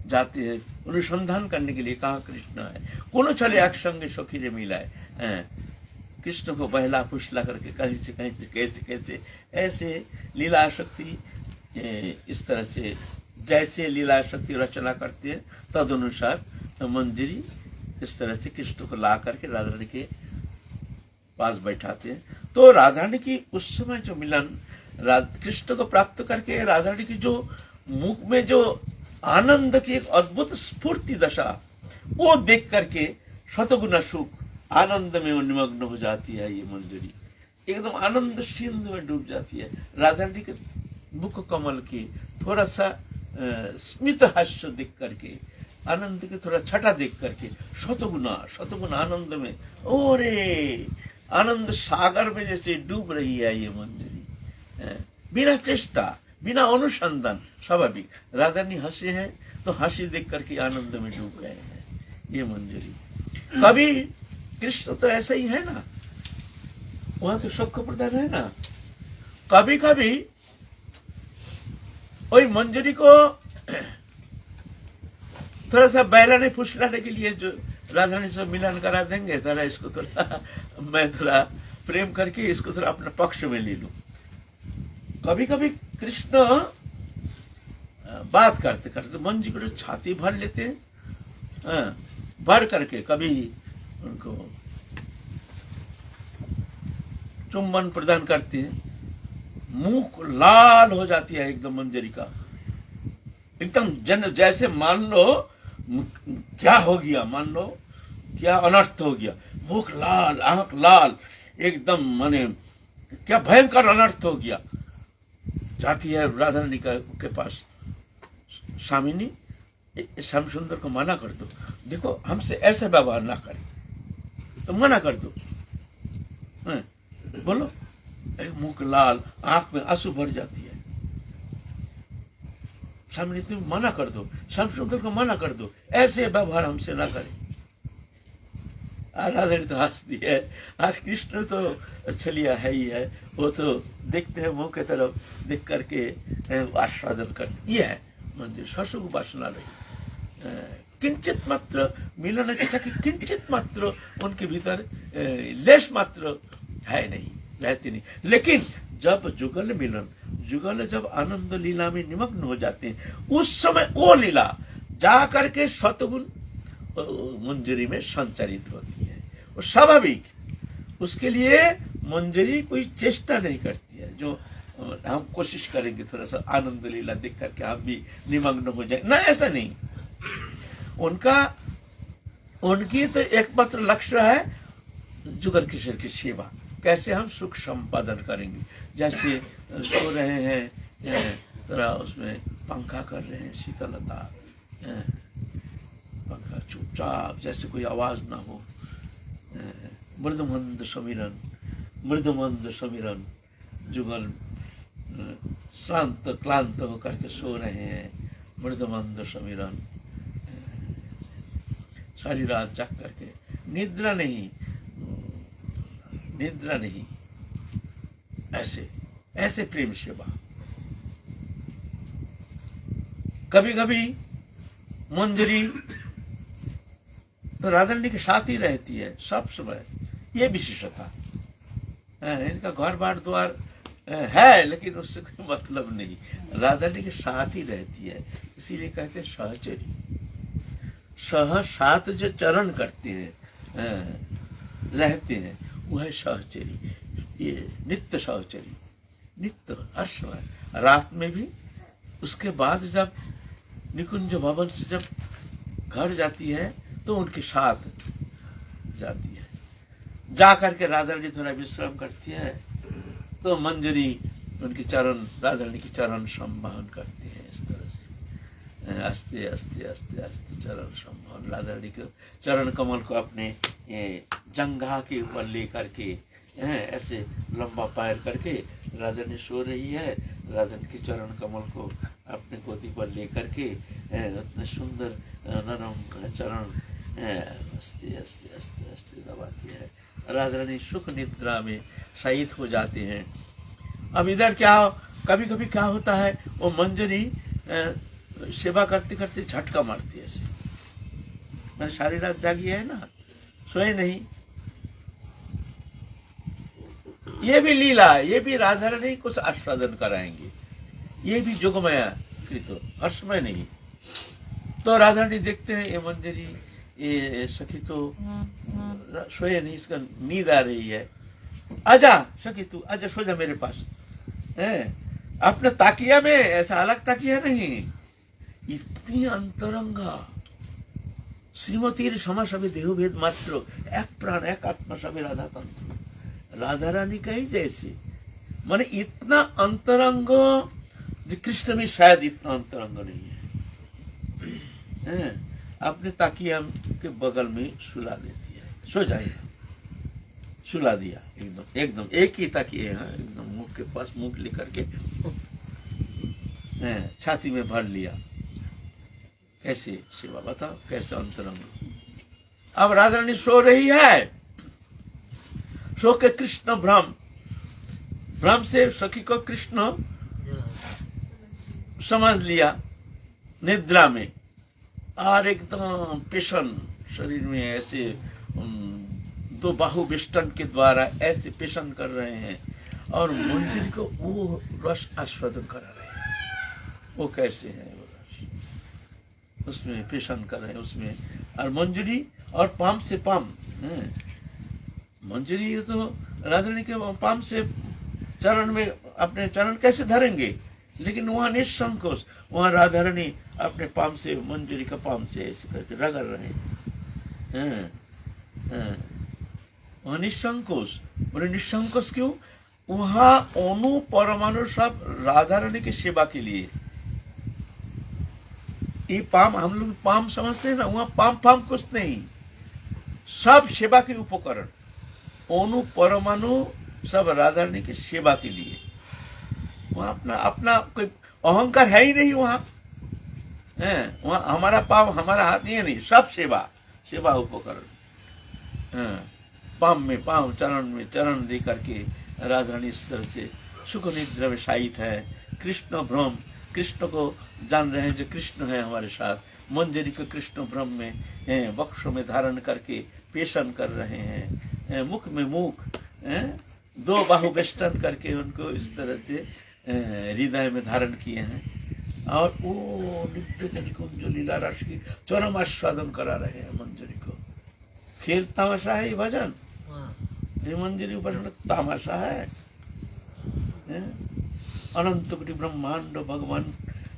[SPEAKER 2] जाते हैं अनुसंधान करने के लिए, कहाँ कृष्ण है। कोनो छले एक संगे सखीरे मिलाए, कृष्ण को बहला फुसला करके कहीं से कैसे कैसे ऐसे लीला शक्ति, इस तरह से जैसे लीला शक्ति रचना करते हैं तद अनुसार मंजरी इस तरह से कृष्ण को ला करके राधा रानी के पास बैठाते हैं। तो राधा रानी की उस समय जो मिलन, कृष्ण को प्राप्त करके राधा रानी की जो मुख में जो आनंद की एक अद्भुत स्फूर्ति दशा, वो देख करके शतगुना सुख आनंद में निमग्न हो जाती है ये मंजरी। एकदम आनंद सिंधु में डूब जाती है। राधा रानी के मुख कमल की थोड़ा सा स्मित हास्य देख करके, आनंद के थोड़ा छटा देख करके शतगुना आनंद में, ओरे आनंद सागर में जैसे डूब रही है ये मंजरी, बिना चेष्टा बिना अनुसंधान। स्वाभाविक राधा रानी हंसे हैं तो हंसी देख करके आनंद में डूब गए हैं ये मंजरी। कभी कृष्ण तो ऐसा ही है ना, वहां तो शोक प्रधान है ना। कभी कभी वही मंजरी को थोड़ा सा बहलाने फुसलाने के लिए जो राधा रानी से मिलन करा देंगे, थोड़ा इसको थोड़ा मैं थोड़ा प्रेम करके इसको थोड़ा अपने पक्ष में ले लूं। कभी कभी कृष्ण बात करते करते मंजी को छाती भर लेते हैं, भर करके कभी उनको चुम्बन प्रदान करते हैं, मुंह लाल हो जाती है एकदम मंजरी का, एकदम जन जैसे मान लो क्या हो गया, मान लो क्या अनर्थ हो गया, मुख लाल आंख लाल एकदम, माने क्या भयंकर अनर्थ हो गया। जाती है राधा रानी के पास, स्वामिनी श्याम सुंदर को मना कर दो, देखो हमसे ऐसा व्यवहार ना करे तो मना कर दो। बोलो, मुख लाल आंख में आंसू भर जाती है, स्वामिनी तुम मना कर दो, श्याम सुंदर को मना कर दो, ऐसे व्यवहार हमसे ना करे। राधा रानी तो हंसती है, आज कृष्ण तो छलिया है ही है, वो तो देखते हैं मुंह के तरफ देख करके आस्वादन करते। ये है मंदिर ससुख वासना रही, किंचित मात्र मिलन इच्छा की किंचित मात्र उनके भीतर लेश मात्र है नहीं, रहती नहीं। लेकिन जब जुगल मिलन, जुगल जब आनंद लीला में निमग्न हो जाते हैं, उस समय वो लीला जा करके शतगुण मंजरी में संचारित होती है। वो स्वाभाविक, उसके लिए मंजरी कोई चेष्टा नहीं करती है जो हम कोशिश करेंगे थोड़ा सा आनंद लीला देख करके हम भी निमग्न हो जाए ना, ऐसा नहीं। उनकी तो एकमात्र लक्ष्य है जुगल किशोर की सेवा, कैसे हम सुख संपादन करेंगे। जैसे सो रहे हैं थोड़ा उसमें पंखा कर रहे हैं, शीतलता, पंखा चुपचाप जैसे कोई आवाज ना हो, मृदुमंद समीरन जुगल शांत क्लांत होकर के सो रहे हैं, मृदुमंद समीरन, सारी रात जाग करके, निद्रा नहीं, ऐसे प्रेम सेवा। कभी कभी मंजरी तो राधा रानी के साथ ही रहती है सब समय, ये विशेषता है। इनका घर बार द्वार है लेकिन उससे कोई मतलब नहीं, राधा रानी के साथ ही रहती है, इसीलिए कहते हैं सहचरी। साथ जो चरण करते हैं रहते हैं वो है सहचरी, ये नित्य सहचरी, नित्य हर समय, रात में भी। उसके बाद जब निकुंज भवन से जब घर जाती है तो उनके साथ जाती है, जा करके राधा रानी थोड़ा विश्राम करती है तो मंजरी उनकी चरण, राधा रानी की चरण संवहन करती है। इस तरह से आस्ते आस्ते आस्ते आस्ते चरण संवहन, राधा रानी के चरण कमल को अपने जंघा के ऊपर ले करके ऐसे लंबा पैर करके राधा रानी सो रही है, राधा रानी के चरण कमल को अपने गोदी पर ले करके उतने सुंदर नरम चरण आस्ते आस्ते आस्ते आस्ते दबाती है। राधा रानी सुख निद्रा में शयित हो जाते हैं। अब इधर क्या, कभी कभी क्या होता है, वो मंजरी सेवा करते करते झटका मारती है ऐसे, मैंने सारी रात जागी है ना, सोए नहीं। ये भी लीला, ये भी राधा रानी कुछ आस्वादन कराएंगे, ये भी जोगमाया कृत, हर्षमय नहीं। तो राधा रानी देखते हैं ये मंजरी, ये सखी तो सोए नहीं, इसका नींद आ रही है, आजा सखी तू आजा, सो जा मेरे पास। अपने ताकिया में, ऐसा अलग ताकिया नहीं, इतनी अंतरंगा श्रीमतीर समा सभी देहभेद मात्र, एक प्राण एक आत्मा सभी राधा तंत्र। राधा रानी का ही जैसे, माने इतना अंतरंग जो कृष्ण में शायद इतना अंतरंग नहीं है। आपने ताकिया के बगल में सुला देती है, सो जाइए, सुला दिया एकदम एकदम, एक ही ताकिए है, एकदम मुंह के पास मुंह लेकर के छाती में भर लिया। कैसे सेवा बताओ, कैसे अंतरंग। अब राधा रानी सो रही है, सो के कृष्ण भ्रम से सखी को कृष्ण समझ लिया निद्रा में, और एकदम पेशन शरीर में ऐसे दो बाहु वेष्टन के द्वारा ऐसे पेशन कर रहे हैं, और मंजरी को वो रस आस्वादन करा रहे हैं। वो कैसे है वो रस, उसमें पेशन कर रहे हैं उसमें, और मंजरी और पाम से पाम, मंजरी तो राधा रानी के पाम से चरण में अपने चरण कैसे धरेंगे, लेकिन वहां निसंकोच, वहां राधा रानी अपने पाम से मंजरी का पाम से ऐसे करके रगड़ रहे हैं। वहां निसंकोच, बोले निसंकोच क्यों, वहां अणु परमाणु सब राधा रानी की सेवा के लिए। ये पाम हम लोग पाम समझते हैं ना, वहां पाम फाम कुछ नहीं, सब सेवा के उपकरण, अणु परमाणु सब राधा रानी की सेवा के लिए। वहां अपना अपना कोई अहंकार है ही नहीं, वहां हमारा पाव हमारा हाथ ये नहीं, सब सेवा उपकरण। पाम में पाम, चरण में चरण दे करके राधा रानी इस तरह से सुख निद्रा में शायित है। कृष्ण भ्रम, कृष्ण को जान रहे हैं जो कृष्ण है हमारे साथ, मंजरी को कृष्ण भ्रम में वक्ष में धारण करके पेशन कर रहे हैं, मुख में मुख, दो बाहु वेष्टन करके उनको इस तरह से हृदय में धारण किए हैं, और वो नित्य कुंज लीला रस की चरम आस्वादन करा रहे हैं मंजरी को। खेल तमाशा है ये भजन, ये मंजरी भजन तमाशा है। अनंत कोटि ब्रह्मांड भगवान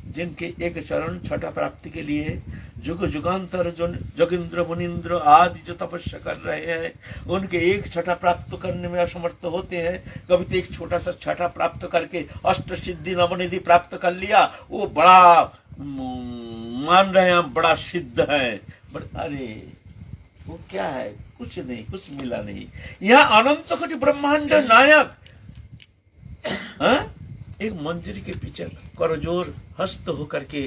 [SPEAKER 2] जिनके एक चरण छठा प्राप्ति के लिए जुग जुगांतर जो जोगिंद्र मुनिंद्र आदि जो तपस्या कर रहे हैं, उनके एक छठा प्राप्त करने में असमर्थ होते हैं। कभी तो एक छोटा सा छठा प्राप्त करके अष्ट सिद्धि नवनिधि प्राप्त कर लिया, वो बड़ा मान रहे हैं, बड़ा सिद्ध है, बट अरे वो क्या है, कुछ नहीं, कुछ मिला नहीं। यहाँ अनंत कोटि ब्रह्मांड नायक एक मंजरी के पीछे करजोर हस्त होकर के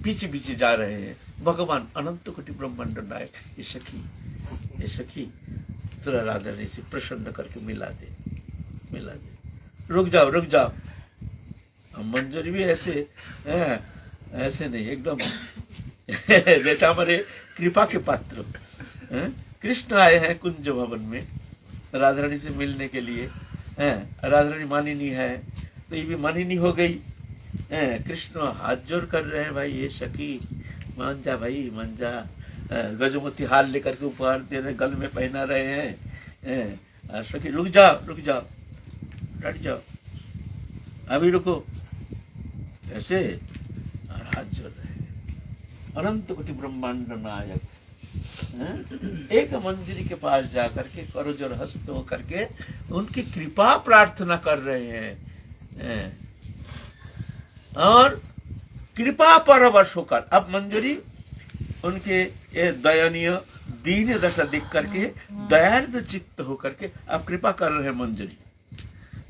[SPEAKER 2] पीछे पीछे जा रहे हैं भगवान अनंत कोटि ब्रह्मांड नायक। ये सखी तेरा राधा ने इसे प्रसन्न करके मिला दे, रुक जाओ। मंजरी भी ऐसे नहीं, एकदम जैसे हमारे कृपा के पात्र कृष्ण आए हैं कुंज भवन में राधा रानी से मिलने के लिए। राधा रानी मानिनी है, तो ये भी मानिनी हो गई। कृष्ण हाथ जोड़ कर रहे हैं, भाई ये सखी मान जा, भाई मान जा। गजमती हार लेकर के उपहार दे रहे, गल में पहना रहे हैं। सखी रुक जाओ, हट जाओ, अभी रुको, ऐसे और हाथ जोड़ रहे हैं। अनंत कोटि ब्रह्मांड नायक एक मंजरी के पास जाकर के करजोर हस्त होकर के उनकी कृपा प्रार्थना कर रहे हैं, और कृपा परवश होकर अब मंजरी उनके ये दयनीय दीन दशा देख करके दयार्द चित्त होकर के अब कृपा कर रहे हैं।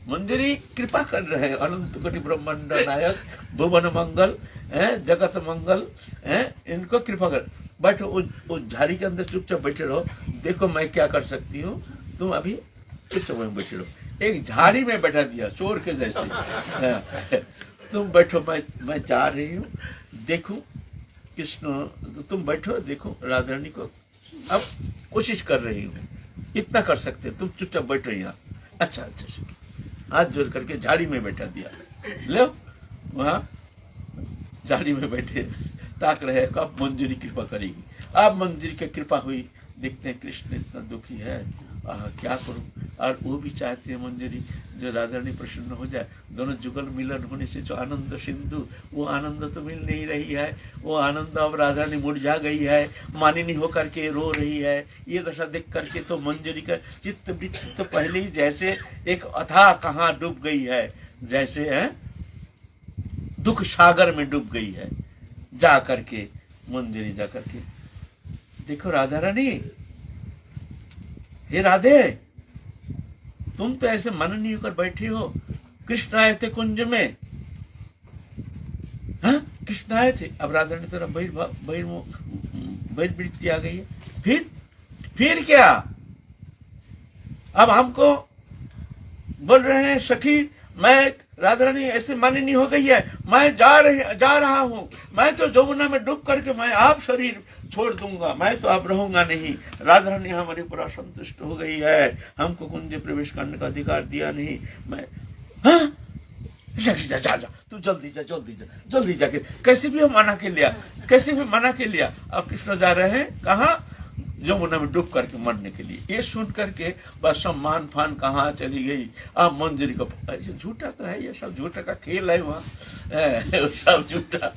[SPEAKER 2] मंजरी कृपा कर रहे हैं। अनंत कोटि ब्रह्मांड नायक भुवन मंगल जगत मंगल इनको कृपा कर। बैठो उस झाड़ी के अंदर चुपचाप बैठे रहो, देखो मैं क्या कर सकती हूँ, तुम अभी चुपचाप में बैठे रहो। एक झाड़ी में बैठा दिया चोर के जैसे। तुम बैठो, मैं जा रही हूँ, देखो कृष्ण, तुम बैठो, देखो राधा रानी को अब कोशिश कर रही हूँ, इतना कर सकते, तुम चुपचाप बैठो यहाँ। अच्छा हाथ जोड़ करके झाड़ी में बैठा दिया। लो वहाँ झाड़ी में बैठे ताक रहे, कब मंजरी कृपा करेगी। अब मंजरी की कृपा हुई, देखते हैं कृष्ण इतना दुखी है, क्या करूं। और वो भी चाहते हैं मंजरी जो राधा रानी प्रसन्न हो जाए। दोनों जुगल मिलन होने से जो आनंद सिंधु, वो आनंद तो मिल नहीं रही है। वो आनंद अब राधा ने मुरझा गई है, मानिनी होकर के रो रही है। ये दशा देख करके तो मंजरी का चित्त वृत्ति तो पहले ही जैसे एक अथाह कहाँ डूब गई है, जैसे है दुख सागर में डूब गई है। जा करके मंजरी जा करके देखो राधा रानी, हे राधे, तुम तो ऐसे मन नहीं होकर बैठे हो। कृष्ण आए थे कुंज में, हाँ कृष्ण आए थे। अब राधा ने तेरा बहिर्वृत्ति आ गई है। फिर क्या? अब हमको बोल रहे हैं सखी, मैं राधा रानी ऐसे मानिनी हो गई है, मैं जा रहा हूं, मैं तो जमुना में डूब करके मैं आप शरीर छोड़ दूंगा, मैं तो अब रहूंगा नहीं। राधा रानी हमारे ऊपर असंतुष्ट हो गई है, हमको कुंज प्रवेश करने का अधिकार दिया नहीं। मैं हाँ? जा तू जल्दी जाके कैसे भी मना के लिया। अब कृष्ण जा रहे हैं कहाँ? यमुना में डूब करके मरने के लिए। ये सुन करके बस सम्मान फान कहाँ चली गई। अब मंजरी को झूठा तो है, ये सब झूठा का खेल है वहाँ, सब झूठा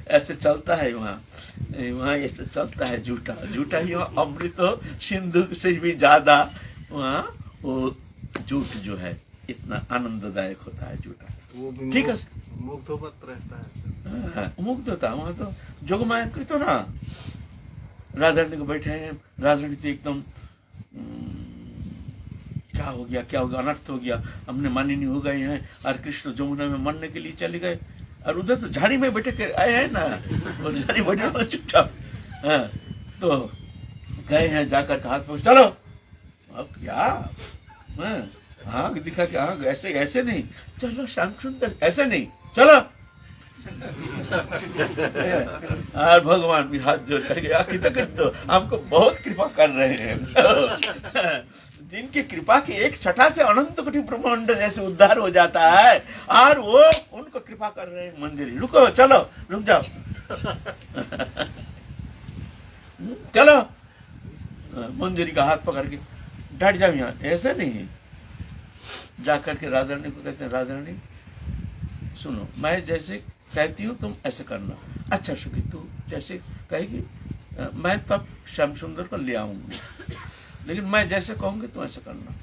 [SPEAKER 2] ऐसे चलता है वहाँ ऐसे चलता है, झूठा ही वहाँ। अमृत सिंधु से भी ज्यादा वहाँ वो झूठ जो है इतना आनंददायक होता है झूठा। ठीक है,
[SPEAKER 4] मुग्ध रहता है,
[SPEAKER 2] मुग्ध होता है वहाँ तो जोगमाया तो ना। राधा रानी को बैठे हैं, राधा रानी तो एकदम क्या हो गया, अनर्थ हो गया, हमने मानिनी हो गए हैं। और कृष्ण जमुना में मरने के लिए चले गए, और उधर तो झाड़ी में बैठे के आए हैं ना, और झाड़ी बैठे चुपचाप। हाँ, तो गए हैं, जाकर के हाथ पहुंच, चलो अब क्या हाँ दिखा के, हाँ ऐसे नहीं, चलो श्याम सुंदर ऐसे नहीं, चलो। और भगवान भी हाथ जोड़ करके तो हमको बहुत कृपा कर रहे हैं। जिनकी कृपा की एक छठा से अनंत कोटि ब्रह्मांड जैसे उद्धार हो जाता है, और वो उनको कृपा कर रहे हैं। मंजरी रुको, चलो रुक जाओ, चलो। मंजरी का हाथ पकड़ के डट जाओ, यहाँ ऐसे नहीं। जाकर के राधा रानी को कहते हैं, राधा रानी सुनो, मैं जैसे कहती हूँ तुम ऐसे करना। अच्छा सखी, तू जैसे कहेगी मैं तब श्याम सुंदर को ले आऊंगी, लेकिन मैं जैसे कहूंगी तुम ऐसा करना।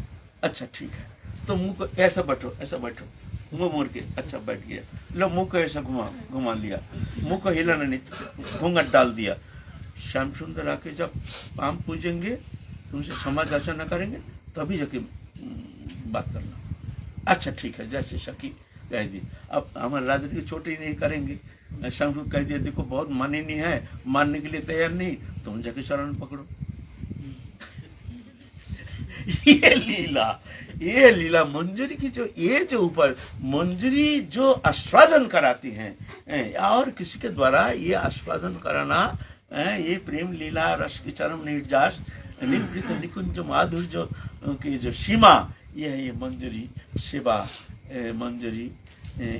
[SPEAKER 2] अच्छा ठीक है, तो मुंह को ऐसा बैठो, मुंह मोड़ के। अच्छा बैठ गया, लो मुंह को ऐसा घुमा लिया, मुंह को हिलाना नहीं, घूंघट डाल दिया। श्याम सुंदर आके जब पाम पूजेंगे, तुमसे क्षमा याचना करेंगे, तभी जाके बात करना। अच्छा ठीक है, जैसे सखी कह दी। अब हमारे राजा की चोटी नहीं करेंगे। श्याम सुंदर कह दिया, देखो बहुत मानिनी है, मानने के लिए तैयार नहीं, तुम जाके चरण पकड़ो। ये लीला मंजरी की जो ऊपर मंजरी जो आस्वादन कराती हैं, और किसी के द्वारा ये आस्वादन कराना, ये प्रेम लीला रस की चरम निर्जास निवृत्त निकुंज माधुर्य की जो सीमा, ये है ये मंजरी सेवा, मंजरी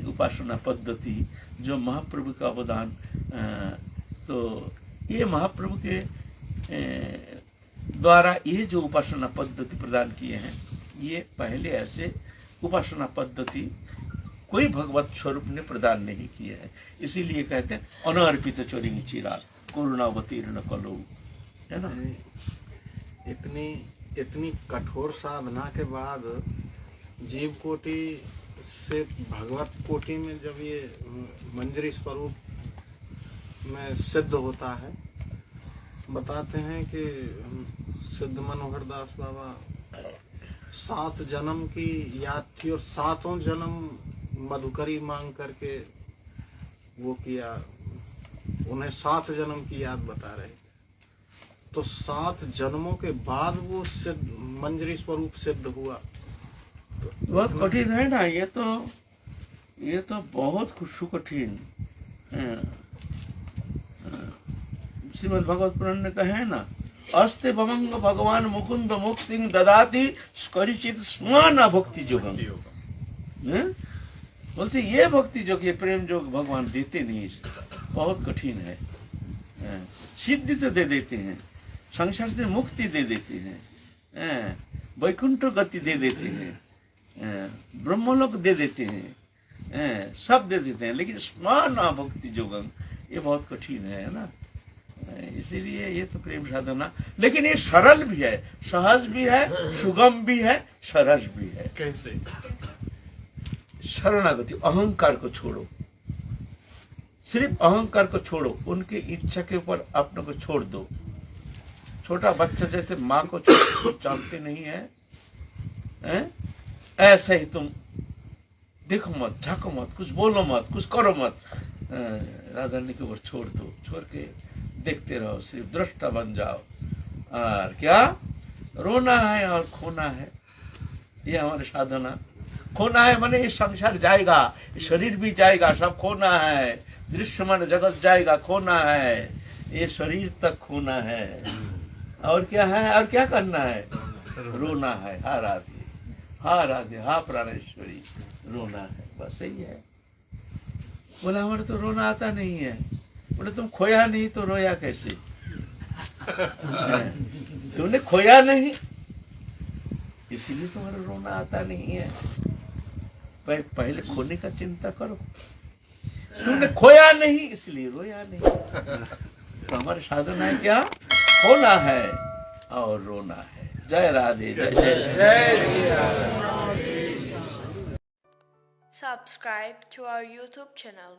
[SPEAKER 2] उपासना पद्धति, जो महाप्रभु का अवदान। तो ये महाप्रभु के द्वारा ये जो उपासना पद्धति प्रदान किए हैं, ये पहले ऐसे उपासना पद्धति कोई भगवत स्वरूप ने प्रदान नहीं किए है। इसीलिए कहते हैं अनर्पित चोरिंग चिराग करुणावतीर्ण कलो, है ना।
[SPEAKER 4] इतनी कठोर साधना के बाद जीव कोटि से भगवत कोटि में जब ये मंजरी स्वरूप में सिद्ध होता है, बताते हैं कि सिद्ध मनोहर दास बाबा 7 जन्म की याद थी, और 7 जन्म मधुकरी मांग करके वो किया, उन्हें 7 जन्म की याद बता रहे। तो 7 जन्मों के बाद वो सिद्ध मंजरी स्वरूप सिद्ध हुआ। तो
[SPEAKER 2] बहुत कठिन है ना, ये तो बहुत सुकठिन। श्रीमद् भगवत पुराण में कहे है ना, अस्ते भवंग भगवान मुकुंद मुक्ति ददाति स्करिचित स्मान भक्ति जोगम। बोलते ये भक्ति जोग, ये प्रेम जोग भगवान देते नहीं, बहुत कठिन है। सिद्धि तो दे देते हैं, संसार से मुक्ति दे देते हैं, वैकुंठ गति दे देते हैं, ब्रह्मलोक दे देते हैं, सब दे देते हैं, लेकिन स्मान भक्ति जोगम, ये बहुत कठिन है ना। इसीलिए ये तो प्रेम साधना, लेकिन ये सरल भी है, सहज भी है, सुगम भी है, सरस भी है।
[SPEAKER 4] कैसे?
[SPEAKER 2] शरणागति, अहंकार को छोड़ो, सिर्फ अहंकार को छोड़ो, उनकी इच्छा के ऊपर अपने को छोड़ दो। छोटा बच्चा जैसे माँ को जानते नहीं है, ऐसे ही तुम देखो मत, झाँको मत, कुछ बोलो मत, कुछ करो मत, राधा रानी के ऊपर छोड़ दो। छोड़ के देखते रहो, सिर्फ दृष्टा बन जाओ। और क्या रोना है और खोना है, ये हमारी साधना। खोना है माने ये संसार जाएगा, शरीर भी जाएगा, सब खोना है। दृश्यमान जगत जाएगा, खोना है, ये शरीर तक खोना है। और क्या है, और क्या करना है? रोना है। हा राधे, हा राधे, हा प्राणेश्वरी, रोना है, बस यही है। बोला हमारे तो रोना आता नहीं है। बोले तुम खोया नहीं तो रोया कैसे? तुमने खोया नहीं, इसीलिए तुम्हारा रोना आता नहीं है। पहले खोने का चिंता करो। तुमने खोया नहीं इसलिए रोया नहीं। तो हमारी साधना है क्या? खोना है और रोना है। जय राधे, जय जय जय।
[SPEAKER 1] Subscribe to our YouTube channel.